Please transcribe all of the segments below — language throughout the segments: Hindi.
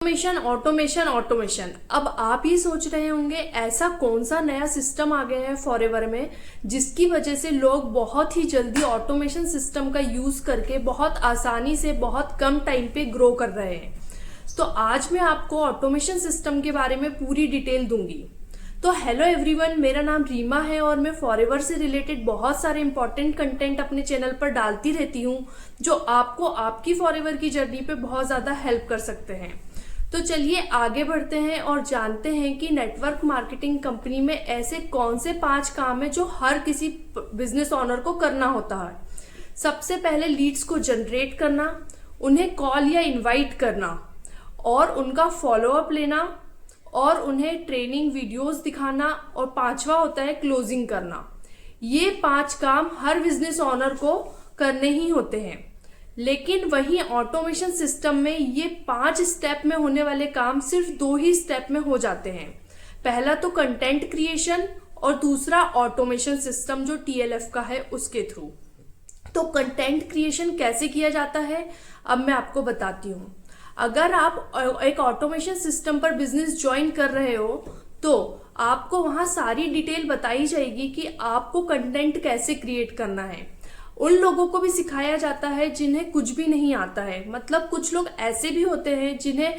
Automation automation automation. अब आप ये सोच रहे होंगे ऐसा कौन सा नया सिस्टम आ गया है फॉरएवर में जिसकी वजह से लोग बहुत ही जल्दी ऑटोमेशन सिस्टम का यूज करके बहुत आसानी से बहुत कम टाइम पे ग्रो कर रहे हैं। तो आज मैं आपको ऑटोमेशन सिस्टम के बारे में पूरी डिटेल दूंगी। तो हेलो एवरीवन, मेरा नाम रीमा है और मैं फॉरएवर से रिलेटेड बहुत सारे इंपॉर्टेंट कंटेंट अपने चैनल पर डालती रहती हूँ जो आपको आपकी फॉरएवर की जर्नी पे बहुत ज़्यादा हेल्प कर सकते हैं। तो चलिए आगे बढ़ते हैं और जानते हैं कि नेटवर्क मार्केटिंग कंपनी में ऐसे कौन से 5 काम है जो हर किसी बिजनेस ओनर को करना होता है। सबसे पहले लीड्स को जनरेट करना, उन्हें कॉल या इनवाइट करना और उनका फॉलोअप लेना और उन्हें ट्रेनिंग वीडियोस दिखाना और 5वां होता है क्लोजिंग करना। ये 5 काम हर बिजनेस ओनर को करने ही होते हैं, लेकिन वही ऑटोमेशन सिस्टम में ये 5 स्टेप में होने वाले काम सिर्फ 2 ही स्टेप में हो जाते हैं। पहला तो कंटेंट क्रिएशन और दूसरा ऑटोमेशन सिस्टम जो TLF का है उसके थ्रू। तो कंटेंट क्रिएशन कैसे किया जाता है अब मैं आपको बताती हूँ। अगर आप एक ऑटोमेशन सिस्टम पर बिजनेस ज्वाइन कर रहे हो तो आपको वहां सारी डिटेल बताई जाएगी कि आपको कंटेंट कैसे क्रिएट करना है। उन लोगों को भी सिखाया जाता है जिन्हें कुछ भी नहीं आता है। मतलब कुछ लोग ऐसे भी होते हैं जिन्हें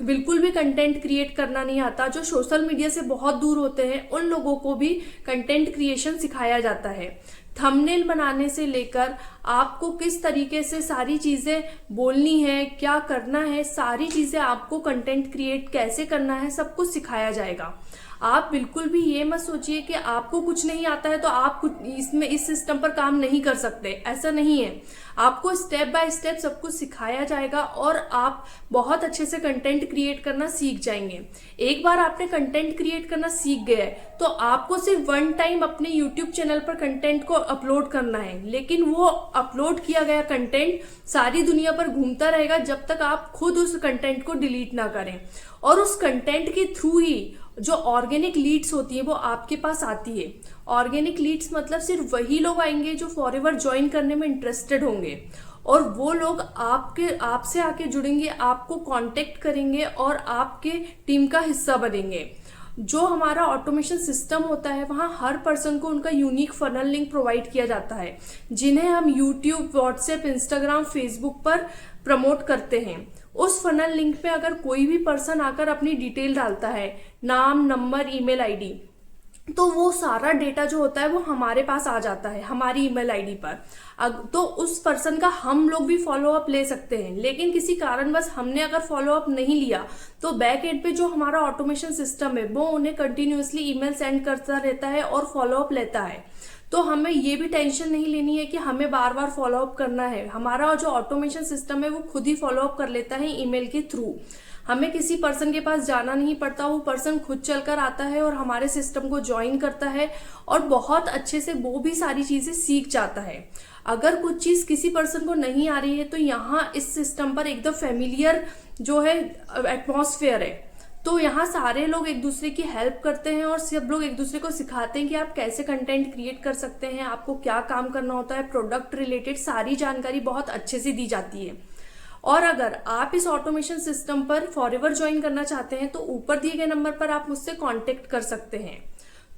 बिल्कुल भी कंटेंट क्रिएट करना नहीं आता, जो सोशल मीडिया से बहुत दूर होते हैं, उन लोगों को भी कंटेंट क्रिएशन सिखाया जाता है। थंबनेल बनाने से लेकर आपको किस तरीके से सारी चीजें बोलनी है, क्या करना है, सारी चीजें आपको कंटेंट क्रिएट कैसे करना है सब कुछ सिखाया जाएगा। आप बिल्कुल भी ये मत सोचिए कि आपको कुछ नहीं आता है तो आप कुछ इस सिस्टम पर काम नहीं कर सकते, ऐसा नहीं है। आपको स्टेप बाय स्टेप सब कुछ सिखाया जाएगा और आप बहुत अच्छे से कंटेंट क्रिएट करना सीख जाएंगे। एक बार आपने कंटेंट क्रिएट करना सीख गए तो आपको सिर्फ 1 टाइम अपने YouTube चैनल पर कंटेंट को अपलोड करना है, लेकिन वो अपलोड किया गया कंटेंट सारी दुनिया पर घूमता रहेगा जब तक आप खुद उस कंटेंट को डिलीट ना करें। और उस कंटेंट के थ्रू ही जो ऑर्गेनिक लीड्स होती है वो आपके पास आती है। ऑर्गेनिक लीड्स मतलब सिर्फ वही लोग आएंगे जो फॉरएवर ज्वाइन करने में इंटरेस्टेड होंगे और वो लोग आपसे आके जुड़ेंगे, आपको कांटेक्ट करेंगे और आपके टीम का हिस्सा बनेंगे। जो हमारा ऑटोमेशन सिस्टम होता है वहाँ हर पर्सन को उनका यूनिक फनल लिंक प्रोवाइड किया जाता है जिन्हें हम यूट्यूब, व्हाट्सएप, इंस्टाग्राम, फेसबुक पर प्रमोट करते हैं। उस फनल लिंक पे अगर कोई भी पर्सन आकर अपनी डिटेल डालता है, नाम, नंबर, ईमेल आईडी, तो वो सारा डेटा जो होता है वो हमारे पास आ जाता है हमारी ईमेल आईडी पर। तो उस पर्सन का हम लोग भी फॉलोअप ले सकते हैं, लेकिन किसी कारणवश हमने अगर फॉलोअप नहीं लिया तो बैक एंड पे जो हमारा ऑटोमेशन सिस्टम है वो उन्हें कंटिन्यूअसली ईमेल सेंड करता रहता है और फॉलोअप लेता है। तो हमें ये भी टेंशन नहीं लेनी है कि हमें बार बार फॉलोअप करना है। हमारा जो ऑटोमेशन सिस्टम है वो खुद ही फॉलोअप कर लेता है ईमेल के थ्रू। हमें किसी पर्सन के पास जाना नहीं पड़ता, वो पर्सन खुद चलकर आता है और हमारे सिस्टम को ज्वाइन करता है और बहुत अच्छे से वो भी सारी चीजें सीख जाता है। अगर कुछ चीज किसी पर्सन को नहीं आ रही है तो यहाँ इस सिस्टम पर एकदम फेमिलियर जो है एटमॉस्फेयर है। तो यहाँ सारे लोग एक दूसरे की हेल्प करते हैं और सब लोग एक दूसरे को सिखाते हैं कि आप कैसे कंटेंट क्रिएट कर सकते हैं, आपको क्या काम करना होता है, प्रोडक्ट रिलेटेड सारी जानकारी बहुत अच्छे से दी जाती है। और अगर आप इस ऑटोमेशन सिस्टम पर फॉरएवर ज्वाइन करना चाहते हैं तो ऊपर दिए गए नंबर पर आप मुझसे कांटेक्ट कर सकते हैं।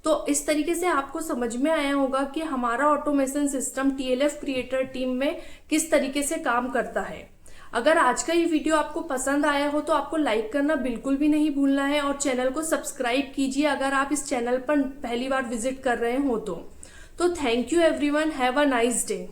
तो इस तरीके से आपको समझ में आया होगा कि हमारा automation system TLF creator team में किस तरीके से काम करता है। अगर आज का ये वीडियो आपको पसंद आया हो तो आपको लाइक करना बिल्कुल भी नहीं भूलना है और चैनल को सब्सक्राइब कीजिए अगर आप इस चैनल पर पहली बार विजिट कर रहे हो तो thank you everyone, have a nice day.